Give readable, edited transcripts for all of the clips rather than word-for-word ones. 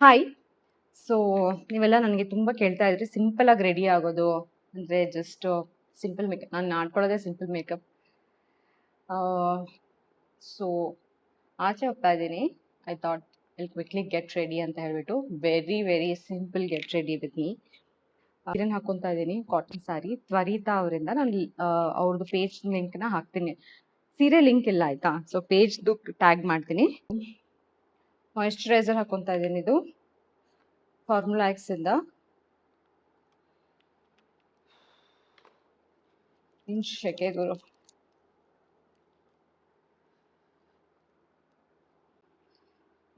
Hi. So ನೀವೆಲ್ಲ ನನಗೆ ತುಂಬ ಕೇಳ್ತಾ ಇದ್ರಿ ಸಿಂಪಲ್ ಆಗಿ ರೆಡಿ ಆಗೋದು ಅಂದರೆ ಜಸ್ಟ್ ಸಿಂಪಲ್ ಮೇಕಪ್. ನಾನು ಮಾಡ್ಕೊಳ್ಳೋದೇ ಸಿಂಪಲ್ ಮೇಕಪ್. ಸೊ ಆಚೆ ಹೋಗ್ತಾ ಇದ್ದೀನಿ. I thought will quickly get ready ಅಂತ ಹೇಳ್ಬಿಟ್ಟು very very simple get ready with me. ಸೀರೆನ ಹಾಕೊತಾ ಇದ್ದೀನಿ, ಕಾಟನ್ ಸ್ಯಾರಿ. ತ್ವರಿತಾ ಅವರಿಂದ ನಾನು ಅವ್ರದ್ದು ಪೇಜ್ ಲಿಂಕ್ನ ಹಾಕ್ತೀನಿ. ಸೀರೆ ಲಿಂಕ್ ಇಲ್ಲ ಆಯ್ತಾ, ಸೊ ಪೇಜ್ದು ಟ್ಯಾಗ್ ಮಾಡ್ತೀನಿ. ಮಾಯಿಶ್ಚರೈಸರ್ ಹಾಕೊತಾ ಇದ್ದೀನಿ, ಇದು ಫಾರ್ಮುಲಾ ಎಕ್ಸ್ ಇಂದ. ಶೆಕೆ ಗುರು.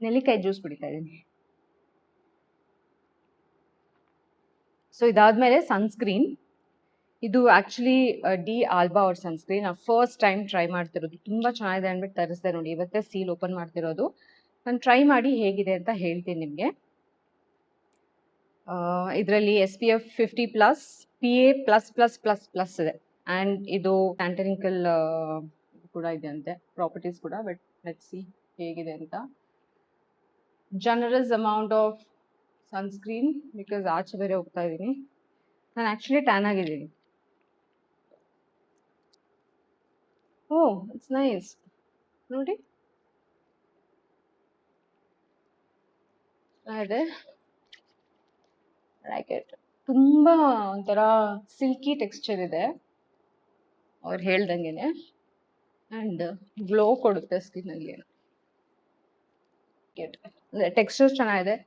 ನೆಲ್ಲಿಕಾಯಿ ಜ್ಯೂಸ್ ಕುಡಿತಾ ಇದ್ದೀನಿ. ಸೊ ಇದಾದ್ಮೇಲೆ ಸನ್ಸ್ಕ್ರೀನ್. ಇದು ಆಕ್ಚುಲಿ ಡಿ ಆಲ್ಬಾ ಅವ್ರ ಸನ್ಸ್ಕ್ರೀನ್. ನಾನು ಫಸ್ಟ್ ಟೈಮ್ ಟ್ರೈ ಮಾಡ್ತಿರೋದು, ತುಂಬ ಚೆನ್ನಾಗಿದೆ ಅಂದ್ಬಿಟ್ಟು ತರಿಸಿದೆ ನೋಡಿ. ಇವತ್ತೇ ಸೀಲ್ ಓಪನ್ ಮಾಡ್ತಿರೋದು. ನಾನು ಟ್ರೈ ಮಾಡಿ ಹೇಗಿದೆ ಅಂತ ಹೇಳ್ತೀನಿ ನಿಮಗೆ. ಇದರಲ್ಲಿ SPF 50+, PA++++ ಇದೆ. ಆ್ಯಂಡ್ ಇದು ಟ್ಯಾಂಟನಿಕಲ್ ಕೂಡ ಇದೆ ಅಂತೆ, ಪ್ರಾಪರ್ಟೀಸ್ ಕೂಡ. ಬಟ್ ಲೆಟ್ಸ್ ಸಿ ಹೇಗಿದೆ ಅಂತ. Generous amount of sunscreen, because ಆಚೆ ಬೇರೆ ಹೋಗ್ತಾ ಇದ್ದೀನಿ. ನಾನು ಆ್ಯಕ್ಚುಲಿ ಟ್ಯಾನ್ ಆಗಿದ್ದೀನಿ. ಓ ಇಟ್ಸ್ ನೈಸ್ ನೋಡಿ. ಅದೇ ಲೈಕ್ ಇಟ್. ತುಂಬ ಒಂಥರ ಸಿಲ್ಕಿ ಟೆಕ್ಸ್ಚರ್ ಇದೆ ಅವ್ರು ಹೇಳ್ದಂಗೆನೆ. ಆ್ಯಂಡ್ ಗ್ಲೋ ಕೊಡುತ್ತೆ ಸ್ಕಿನ್ನಲ್ಲಿ. ಅಂದರೆ ಟೆಕ್ಸ್ಚರ್ ಚೆನ್ನಾಗಿದೆ,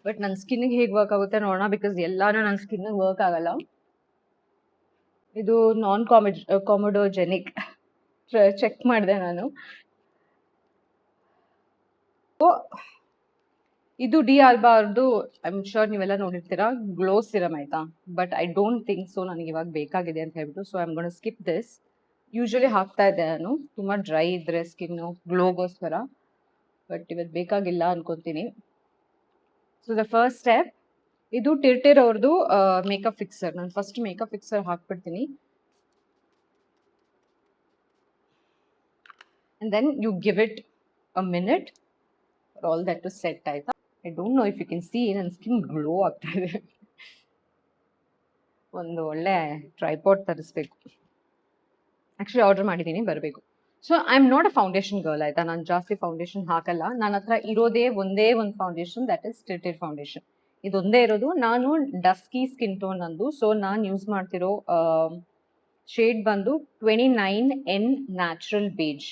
ಬಟ್ ನನ್ನ ಸ್ಕಿನ್ನಿಗೆ ಹೇಗೆ ವರ್ಕ್ ಆಗುತ್ತೆ ನೋಡೋಣ, ಬಿಕಾಸ್ ಎಲ್ಲಾನು ನನ್ನ ಸ್ಕಿನ್ನಿಗೆ ವರ್ಕ್ ಆಗಲ್ಲ. ಇದು ನಾನ್ ಕಾಮಿಡೋಜೆನಿಕ್ ಚೆಕ್ ಮಾಡಿದೆ ನಾನು. ಇದು ಡಿ ಆಲ್ಬಾ ಅವ್ರದ್ದು. ಐ ಆಮ್ ಶೋರ್ ನೀವೆಲ್ಲ ನೋಡಿರ್ತೀರಾ, ಗ್ಲೋ ಸಿರಮ್ ಆಯ್ತಾ. But I don't think so ನನಗೆ ಇವಾಗ ಬೇಕಾಗಿದೆ ಅಂತ ಹೇಳ್ಬಿಟ್ಟು, so I am gonna skip this. Usually ಹಾಕ್ತಾ ಇದ್ದೆ ನಾನು ತುಂಬ ಡ್ರೈ ಇದ್ರೆ ಸ್ಕಿನ್ನು ಗ್ಲೋಗೋಸ್ಕರ, ಬಟ್ ಇವತ್ತು ಬೇಕಾಗಿಲ್ಲ ಅನ್ಕೊತೀನಿ. ಸೊ ದ ಫಸ್ಟ್ ಸ್ಟೆಪ್, ಇದು ಟಿರ್ಟಿರ್ ಅವ್ರದ್ದು ಮೇಕಪ್ ಫಿಕ್ಸರ್. ನಾನು ಫಸ್ಟ್ ಮೇಕಪ್ ಫಿಕ್ಸರ್ ಹಾಕ್ಬಿಡ್ತೀನಿ. And then you give it a minute for all that to set ಆಯ್ತಾ. I don't know if you can see, ನನ್ನ skin glow ಆಗ್ತಾ ಇದೆ. ಒಂದು ಒಳ್ಳೆ ಟ್ರೈಪಾಡ್ ತರಿಸ್ಬೇಕು. ಆ್ಯಕ್ಚುಲಿ ಆರ್ಡರ್ ಮಾಡಿದ್ದೀನಿ, ಬರಬೇಕು. So I am not a foundation girl ಆಯ್ತಾ. ನಾನು ಜಾಸ್ತಿ ಫೌಂಡೇಶನ್ ಹಾಕಲ್ಲ. ನನ್ನ ಹತ್ರ ಇರೋದೇ ಒಂದೇ ಒಂದು ಫೌಂಡೇಶನ್, ದಟ್ ಇಸ್ ಟಿರ್ಟಿರ್ ಫೌಂಡೇಶನ್. ಇದೊಂದೇ ಇರೋದು. ನಾನು ಡಸ್ಕಿ ಸ್ಕಿನ್ ಟೋನ್ ನಂದು. ಸೊ ನಾನು ಯೂಸ್ ಮಾಡ್ತಿರೋ ಶೇಡ್ ಬಂದು 29N ನ್ಯಾಚುರಲ್ ಬೇಜ್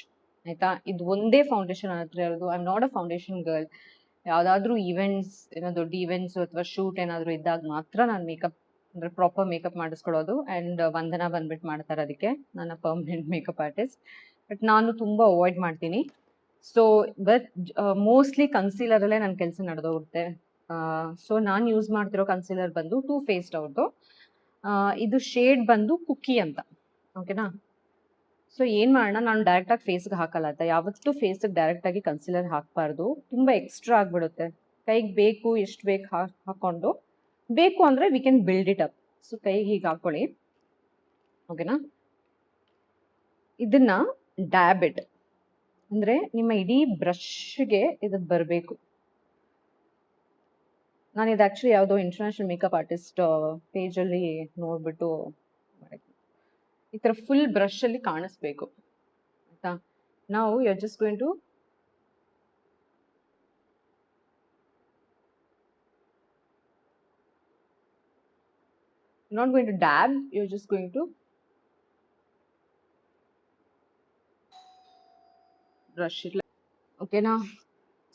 ಆಯ್ತಾ. ಇದು ಒಂದೇ ಫೌಂಡೇಶನ್ ನನ್ನ ಹತ್ರ ಇರೋದು. I am not a foundation girl. ಯಾವುದಾದ್ರೂ ಈವೆಂಟ್ಸ್, ಏನೋ ದೊಡ್ಡ ಈವೆಂಟ್ಸು ಅಥವಾ ಶೂಟ್ ಏನಾದರೂ ಇದ್ದಾಗ ಮಾತ್ರ ನಾನು ಮೇಕಪ್ ಅಂದರೆ ಪ್ರಾಪರ್ ಮೇಕಪ್ ಮಾಡಿಸ್ಕೊಳ್ಳೋದು. ಆ್ಯಂಡ್ ವಂದನಾ ಬಂದ್ಬಿಟ್ಟು ಮಾಡ್ತಾರೆ ಅದಕ್ಕೆ, ನನ್ನ ಪರ್ಮನೆಂಟ್ ಮೇಕಪ್ ಆರ್ಟಿಸ್ಟ್. ಬಟ್ ನಾನು ತುಂಬ ಅವಾಯ್ಡ್ ಮಾಡ್ತೀನಿ. ಸೊ ಬಟ್ ಮೋಸ್ಟ್ಲಿ ಕನ್ಸೀಲರಲ್ಲೇ ನನ್ನ ಕೆಲಸ ನಡೆದೋಗುತ್ತೆ. ಸೊ ನಾನು ಯೂಸ್ ಮಾಡ್ತಿರೋ ಕನ್ಸೀಲರ್ ಬಂದು ಟೂ ಫೇಸ್ಡ್ ಅವ್ರದ್ದು. ಇದು ಶೇಡ್ ಬಂದು ಕುಕ್ಕಿ ಅಂತ, ಓಕೆನಾ. ಸೊ ಏನು ಮಾಡೋಣ, ನಾನು ಡೈರೆಕ್ಟಾಗಿ ಫೇಸ್ಗೆ ಹಾಕಲ್ಲ ಆಯ್ತಾ. ಯಾವತ್ತೂ ಫೇಸ್ಗೆ ಡೈರೆಕ್ಟಾಗಿ ಕನ್ಸಿಲರ್ ಹಾಕಬಾರ್ದು, ತುಂಬ ಎಕ್ಸ್ಟ್ರಾ ಆಗಿಬಿಡುತ್ತೆ. ಕೈಗೆ ಬೇಕು ಎಷ್ಟು ಬೇಕು ಹಾಕ್ಕೊಂಡು, ಬೇಕು ಅಂದರೆ we can build it up. So ಕೈಗೆ ಹೀಗೆ ಹಾಕ್ಕೊಳ್ಳಿ, ಓಕೆನಾ. ಇದನ್ನ ಡ್ಯಾಬ್ ಇಟ್ ಅಂದರೆ ನಿಮ್ಮ ಇಡೀ ಬ್ರಷ್ಗೆ ಇದು ಬರಬೇಕು. ನಾನು ಇದು ಆ್ಯಕ್ಚುಲಿ ಯಾವುದೋ ಇಂಟರ್ನ್ಯಾಷನಲ್ ಮೇಕಪ್ ಆರ್ಟಿಸ್ಟ್ ಪೇಜಲ್ಲಿ ನೋಡಿಬಿಟ್ಟು ಈ ಥರ ಫುಲ್ ಬ್ರಷಲ್ಲಿ ಕಾಣಿಸ್ಬೇಕು ಆಯಿತಾ. ನಾವು you are just going to not going to dab, you're just going to brush it, ಓಕೆನಾ.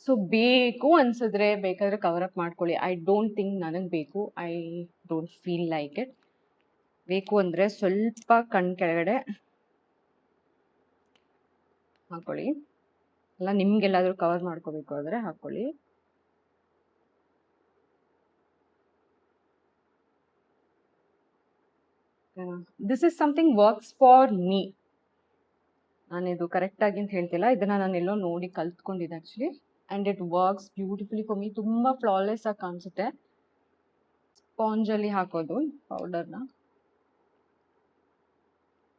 ಸೊ ಬೇಕು ಅನ್ಸಿದ್ರೆ ಬೇಕಾದರೆ ಕವರ್ ಅಪ್ ಮಾಡ್ಕೊಳ್ಳಿ. ಐ ಡೋಂಟ್ ಥಿಂಕ್ ನನಗೆ ಬೇಕು. I don't feel like it. ಬೇಕು ಅಂದರೆ ಸ್ವಲ್ಪ ಕಣ್ಣು ಕೆಳಗಡೆ ಹಾಕ್ಕೊಳ್ಳಿ, ಅಲ್ಲ ನಿಮ್ಗೆಲ್ಲಾದರೂ ಕವರ್ ಮಾಡ್ಕೋಬೇಕು ಆದರೆ ಹಾಕ್ಕೊಳ್ಳಿ. This is something works for me. ನಾನಿದು ಕರೆಕ್ಟಾಗಿ ಅಂತ ಹೇಳ್ತಿಲ್ಲ, ಇದನ್ನು ನಾನು ಎಲ್ಲೋ ನೋಡಿ ಕಲ್ತ್ಕೊಂಡಿದ್ದೆ actually. And it works beautifully for me. ತುಂಬ ಫ್ಲಾಲೆಸ್ ಆಗಿ ಕಾಣಿಸುತ್ತೆ. ಸ್ಪಾಂಜಲ್ಲಿ ಹಾಕೋದು ಪೌಡರ್ನ,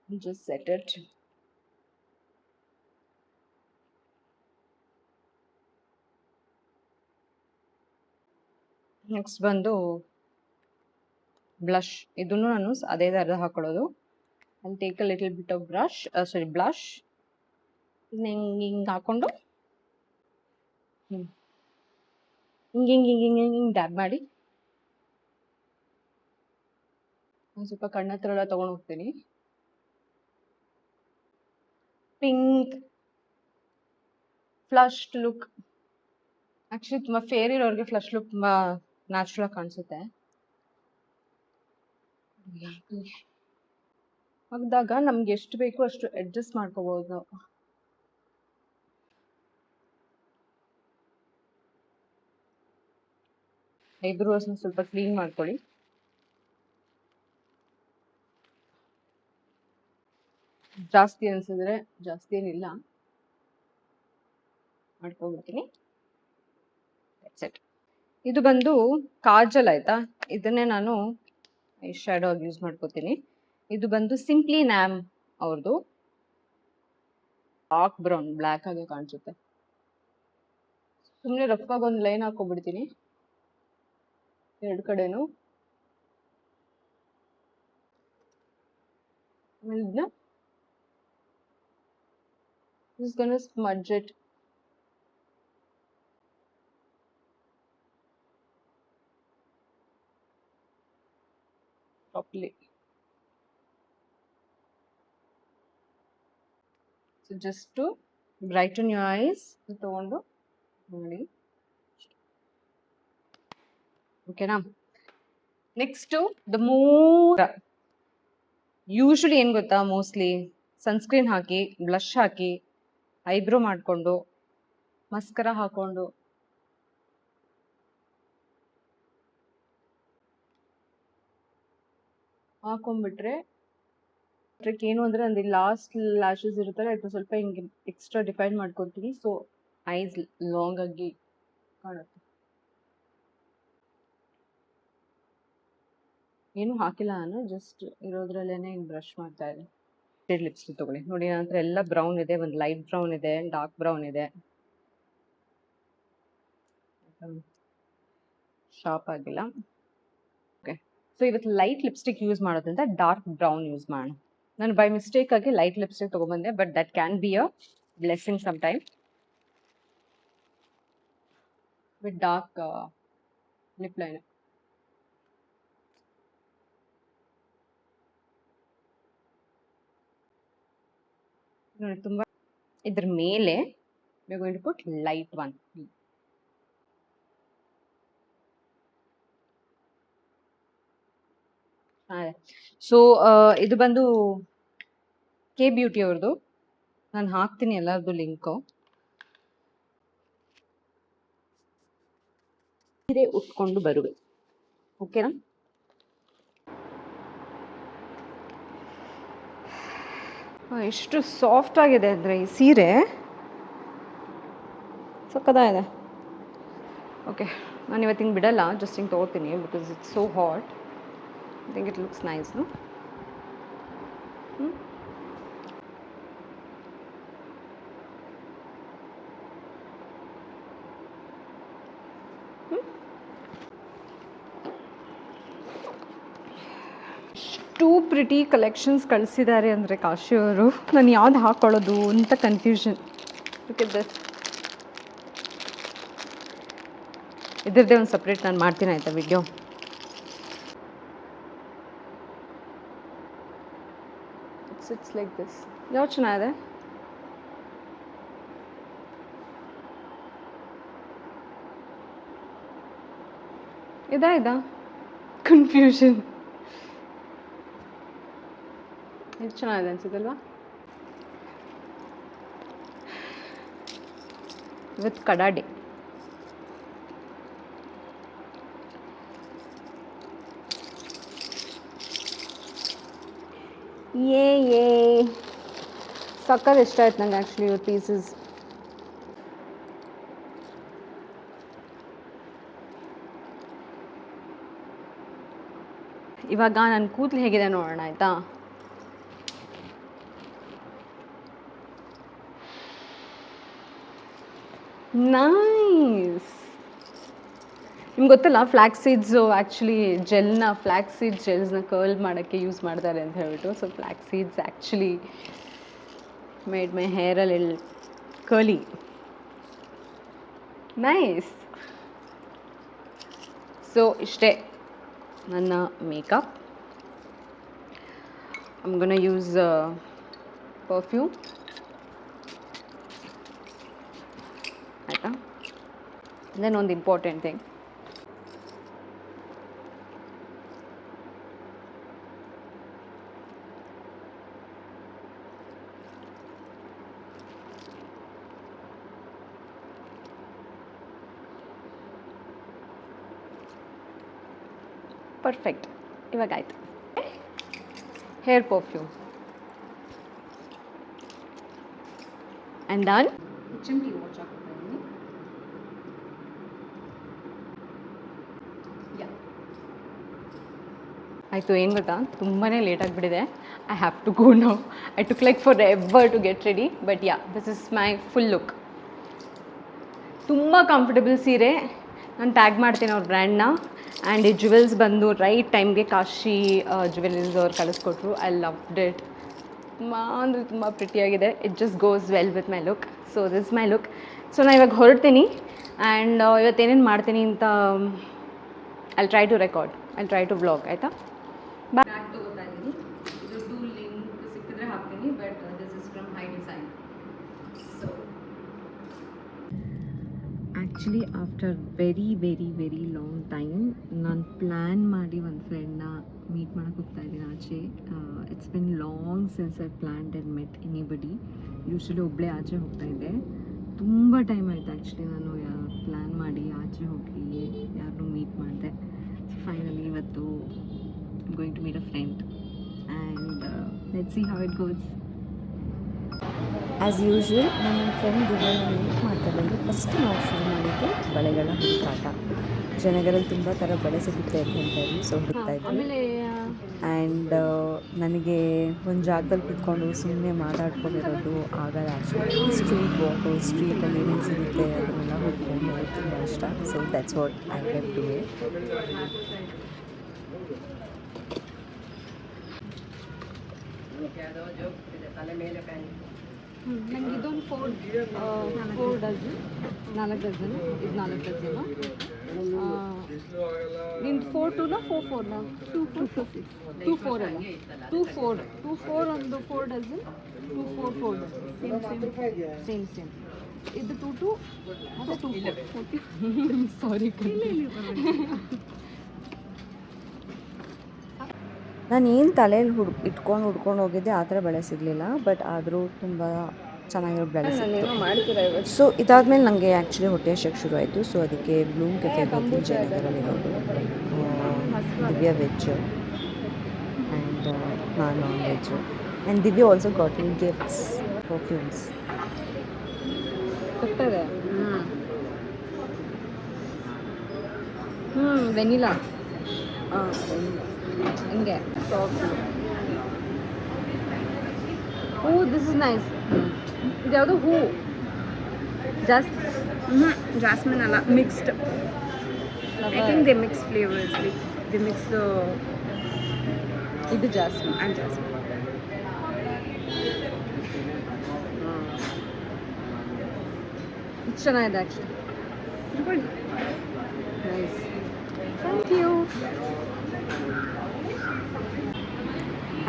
ಜಸ್ಟ್ ಸೆಟ್ ಇಟ್. ನೆಕ್ಸ್ಟ್ ಬಂದು ಬ್ಲಷ್. ಇದನ್ನು ನಾನು ಅದೇ ಥರದ ಹಾಕೊಳ್ಳೋದು. I take a little bit of blush. ಇದನ್ನ ಹಿಂಗೆ ಹಾಕೊಂಡು ಹಿಂಗೆ ಡ್ಯಾಬ್ ಮಾಡಿ ಒಂದು ಸ್ವಲ್ಪ ಕಣ್ಣ ಹತ್ರ ಎಲ್ಲ ತೊಗೊಂಡು ಹೋಗ್ತೀನಿ. Pink flushed look. ಆ್ಯಕ್ಚುಲಿ ತುಂಬ ಫೇರ್ ಇರೋರಿಗೆ ಫ್ಲಶ್ ಲುಕ್ ತುಂಬ ನ್ಯಾಚುರಲ್ ಆಗಿ ಕಾಣಿಸುತ್ತೆ. ಹಾಕಿದಾಗ ನಮ್ಗೆ ಎಷ್ಟು ಬೇಕೋ ಅಷ್ಟು ಅಡ್ಜಸ್ಟ್ ಮಾಡ್ಕೋಬಹುದು ನಾವು. ಐಬ್ರೋಸ್ನ ಸ್ವಲ್ಪ ಕ್ಲೀನ್ ಮಾಡ್ಕೊಳ್ಳಿ. ಜಾಸ್ತಿ ಅನ್ಸಿದ್ರೆ, ಜಾಸ್ತಿ ಏನಿಲ್ಲ, ಮಾಡ್ಕೊಂಡ್ಬಿಡ್ತೀನಿ. ಇದು ಬಂದು ಕಾಜಲ್ ಆಯ್ತಾ. ಇದನ್ನೇ ನಾನು ಐ ಶ್ಯಾಡೋ ಆಗಿ ಯೂಸ್ ಮಾಡ್ಕೋತೀನಿ. ಇದು ಬಂದು ಸಿಂಪ್ಲಿ ನ್ಯಾಮ್ ಅವ್ರದ್ದು ಡಾರ್ಕ್ ಬ್ರೌನ್, ಬ್ಲ್ಯಾಕ್ ಆಗಿ ಕಾಣಿಸುತ್ತೆ. ಸುಮ್ಮನೆ ರಫಾಗಿ ಒಂದು ಲೈನ್ ಹಾಕೊಂಡ್ಬಿಡ್ತೀನಿ ಎರಡು ಕಡೆನೂ. ಇದನ್ನ just gonna smudge it. Properly. So just to brighten your eyes, ತಗೊಂಡು ನೋಡಿ. ಓಕೆನಾ? ನೆಕ್ಸ್ಟ್ ದ ಮೋರ್ ಯೂಶಲಿ ಏನು ಗೊತ್ತಾ, ಮೋಸ್ಟ್ಲಿ ಸನ್ಸ್ಕ್ರೀನ್ ಹಾಕಿ, ಬ್ಲಷ್ ಹಾಕಿ, ಐಬ್ರೋ ಮಾಡಿಕೊಂಡು, ಮಸ್ಕರ ಹಾಕೊಂಡು ಹಾಕೊಂಡ್ಬಿಟ್ರೆ ಏನು ಅಂದರೆ ನಂದು ಲಾಸ್ಟ್ ಲ್ಯಾಶಸ್ ಇರುತ್ತಲ್ಲ, ಇದು ಸ್ವಲ್ಪ ಹಿಂಗೆ ಎಕ್ಸ್ಟ್ರಾ ಡಿಫೈನ್ ಮಾಡ್ಕೊತೀನಿ. ಸೊ ಐಸ್ ಲಾಂಗ್ ಆಗಿ ಕಾಣುತ್ತೆ. ಏನು ಹಾಕಿಲ್ಲ ನಾನು, ಜಸ್ಟ್ ಇರೋದ್ರಲ್ಲೇ ಹಿಂಗೆ ಬ್ರಷ್ ಮಾಡ್ತಾ ಇದ್ದೆ. ಶೇಡ್ ಲಿಪ್ಸ್ಟಿಕ್ ತೊಗೊಳ್ಳಿ. ನೋಡಿ ನನ್ನ ಹತ್ರ ಎಲ್ಲ ಬ್ರೌನ್ ಇದೆ, ಒಂದು ಲೈಟ್ ಬ್ರೌನ್ ಇದೆ, ಡಾರ್ಕ್ ಬ್ರೌನ್ ಇದೆ, ಶಾರ್ಪ್ ಆಗಿಲ್ಲ. ಓಕೆ, ಸೊ ಇವತ್ತು ಲೈಟ್ ಲಿಪ್ಸ್ಟಿಕ್ ಯೂಸ್ ಮಾಡೋದ್ರಿಂದ ಡಾರ್ಕ್ ಬ್ರೌನ್ ಯೂಸ್ ಮಾಡೋಣ. ನಾನು ಬೈ ಮಿಸ್ಟೇಕ್ ಆಗಿ ಲೈಟ್ ಲಿಪ್ಸ್ಟಿಕ್ ತೊಗೊಂಡ್ಬಂದೆ, but that can be a blessing some time with dark lip liner. ನೋಡಿ ತುಂಬ ಇದ್ರ ಮೇಲೆ we are going to put light one. So ಇದು ಬಂದು ಕೆ ಬ್ಯೂಟಿ ಅವ್ರದ್ದು. ನಾನು ಹಾಕ್ತೀನಿ ಎಲ್ಲರದ್ದು ಲಿಂಕು. ಸೀರೆ ಉಟ್ಕೊಂಡು ಬರುವೆ. ಓಕೆನಾ? ಎಷ್ಟು ಸಾಫ್ಟ್ ಆಗಿದೆ ಅಂದರೆ ಈ ಸೀರೆ, ಸಕ್ಕತ್ತಾಗಿದೆ. ಓಕೆ, ನಾನು ಇವತ್ತಿಂಗೆ ಬಿಡಲ್ಲ, ಜಸ್ಟ್ ಹಿಂಗೆ ತೊಗೋತೀನಿ because it's so hot. I think it looks nice. No two pretty collections ಕಳಿಸಿದ್ದಾರೆ ಅಂದರೆ ಕಾಶಿ ಅವರು. ನಾನು ಯಾವ್ದು ಹಾಕ್ಕೊಳ್ಳೋದು ಅಂತ ಕನ್ಫ್ಯೂಷನ್. ಓಕೆ, ಇದ್ರದ್ದೇ ಒಂದು ಸಪ್ರೇಟ್ ನಾನು ಮಾಡ್ತೀನಿ ಆಯಿತಾ ವಿಡಿಯೋ. It's like this. ಯಾವ್ದು ಚೆನ್ನಾಗಿದೆ? ಇದಾ ಕನ್ಫ್ಯೂಷನ್. ಇದು ಚೆನ್ನಾಗಿದೆ ಅನ್ಸುತ್ತಲ್ವಾ? ವಿತ್ ಕಡಾಡಿ. ಏ ಸಕ್ಕತ್ ಇಷ್ಟ ಆಯ್ತು ನಂಗೆ ಆ್ಯಕ್ಚುಲಿ ಇವ್ರ ಪೀಸಸ್. ಇವಾಗ ನನ್ನ ಕೂದಲು ಹೇಗಿದೆ ನೋಡೋಣ ಆಯಿತಾ. ನೈಸ್. ನಿಮ್ಗೆ ಗೊತ್ತಲ್ಲ flax seeds actually flax seeds ಜೆಲ್ಸ್ನ ಕರ್ಲ್ ಮಾಡೋಕ್ಕೆ ಯೂಸ್ ಮಾಡ್ತಾರೆ ಅಂತ ಹೇಳ್ಬಿಟ್ಟು. So flax seeds actually made my hair a lil curly. Nice. So ಇಷ್ಟೇ ನನ್ನ makeup. I'm gonna use perfume. ಆಯಿತಾ. ದೆನ್ ಒಂದು ಇಂಪಾರ್ಟೆಂಟ್ ಥಿಂಗ್, ಪರ್ಫೆಕ್ಟ್. ಇವಾಗ ಆಯಿತು. Hair perfume and done. ಚಂಟಿ ವಾಚ್ ಹಾಕ್ತಾ ಇದ್ದೀನಿ. ಆಯಿತು. ಏನು ಗೊತ್ತಾ, ತುಂಬಾ ಲೇಟ್ ಆಗಿಬಿಟ್ಟಿದೆ. I have to go now. I took like forever to get ready. But yeah, this is my full look. ತುಂಬ ಕಂಫರ್ಟಬಲ್ ಸೀರೆ. ನಾನು ಟ್ಯಾಗ್ ಮಾಡ್ತೀನಿ ಅವ್ರ ಬ್ರ್ಯಾಂಡ್ನ. ಆ್ಯಂಡ್ ಈ ಜುವೆಲ್ಸ್ ಬಂದು ರೈಟ್ ಟೈಮ್ಗೆ ಕಾಶಿ ಜುವೆಲರೀಸ್ ಅವ್ರು ಕಳಿಸ್ಕೊಟ್ರು. I loved it. ತುಂಬ ಅಂದರೆ ತುಂಬ ಪ್ರಿಟಿಯಾಗಿದೆ. It just goes well with my look. So this my look. So ನಾನು ಇವಾಗ ಹೊರಡ್ತೀನಿ. ಆ್ಯಂಡ್ ಇವತ್ತೇನೇನು ಮಾಡ್ತೀನಿ ಅಂತ I try to record, I try to vlog. ಆಯಿತಾ. ಬ್ಯಾಗ್ ತೊಗೋತಾ ಇದ್ದೀನಿ. ಇದು 2 ಲಿಂಕ್ ಸಿಕ್ಕಿದ್ರೆ ಹಾಕ್ತೀನಿ. But this is from Hidesign. So actually after very long time ನಾನು ಪ್ಲ್ಯಾನ್ ಮಾಡಿ ಒಂದು ಫ್ರೆಂಡ್ನ ಮೀಟ್ ಮಾಡೋಕ್ಕೆ ಹೋಗ್ತಾ ಇದ್ದೀನಿ ಆಚೆ. It's been long since I planned and met anybody. Usually ಒಬ್ಬಳೇ ಆಚೆ ಹೋಗ್ತಾ ಇದ್ದೆ. ತುಂಬ ಟೈಮ್ ಆಯಿತು ಆ್ಯಕ್ಚುಲಿ ನಾನು ಪ್ಲ್ಯಾನ್ ಮಾಡಿ ಆಚೆ ಹೋಗಿ ಯಾರನ್ನೂ ಮೀಟ್ ಮಾಡಿದೆ. ಫೈನಲಿ ಇವತ್ತು I going to meet a friend and let's see how it goes. As usual ನನ್ನ ಫ್ರೆಂಡ್ ದಿವ್ಯನ ಮೀಟ್ ಮಾಡ್ತಾ ಬಂದು ಫಸ್ಟ್ ನಾವು ಶುರು ಮಾಡಿದ್ದು ಬಳೆಗಳ ಹುಡುಕಾಟ. ಜನಗರಲ್ಲಿ ತುಂಬ ಥರ ಬಳೆ ಸಿಗುತ್ತೆ ಅಂತ ಹೇಳ್ತಾಯಿದ್ವಿ. ಸೊ ಹುಡುಕ್ತಾ ಇದ್ವಿ. ಆ್ಯಂಡ್ ನನಗೆ ಒಂದು ಜಾಗದಲ್ಲಿ ಕೂತ್ಕೊಂಡು ಸುಮ್ಮನೆ ಮಾತಾಡ್ಕೊಂಡಿರೋದು ಆಗಲ್ಲ ಆ್ಯಕ್ಚುಲಿ. ಸ್ಟ್ರೀಟ್ ವಾಕು, ಸ್ಟ್ರೀಟಲ್ಲಿ ಏನೇನು ಸಿಗುತ್ತೆ ಅದನ್ನೆಲ್ಲ ಹುಡ್ಕೊಂಡು ತುಂಬ ಇಷ್ಟ. So that's what I ಕೆಪ್ doing. ನನಗೆ ಇದೊಂದು 4 ಡಜನ್, 4 ಡಜನ್. ಇದು 4 ಡಜನು. ನಿಮ್ದು 4 2ನಾ 4 4ನಾ? 2 4 ಅಲ್ಲ, 2 4 ಒಂದು 4 ಡಜನ್, 2 4 4 ಡಜನ್. ಸೇಮ್. ಇದು 2 2 ಮತ್ತು 2 4. ಸಾರಿ. ನಾನು ಏನು ತಲೆಯಲ್ಲಿ ಇಟ್ಕೊಂಡು ಹೋಗಿದ್ದೆ ಆ ಥರ ಬಳೆ ಸಿಗಲಿಲ್ಲ. ಬಟ್ ಆದರೂ ತುಂಬ ಚೆನ್ನಾಗಿರೋ ಬಳೆ ಸಿಕ್ತು. ಸೊ ಇದಾದಮೇಲೆ ನನಗೆ ಆ್ಯಕ್ಚುಲಿ ಹೊಟ್ಟೆ ಹಸಿಯೋಕ್ಕೆ ಶುರು ಆಯಿತು. ಸೊ ಅದಕ್ಕೆ ಬ್ಲೂಮ್ ಕೆಫೆಗೆ ಹೋಗಿ ಜಯನಗರಲ್ಲಿರೋದು. ದಿವ್ಯಾ ವೆಜ್ಜು ಆ್ಯಂಡ್ ನಾನು non veg. And Divya also got me gifts, perfumes. ಕೊಡ್ತಾರೆ. ವೆನಿಲಾ ಹಿಂಗೆ. Oh this is nice. ಇದು ಯಾವುದೋ ಹೂ, ಜಾಸ್ಮಿನ್ ಅಲ್ಲ, mixed. I think they mix flavours. They mix. ಇದು ಜಾಸ್ಮಿನ್ ಆ್ಯಂಡ್ ಜಾಸ್ಮಿನ್. ಇದು ಚೆನ್ನಾಗಿದೆ actually. Nice. Thank you.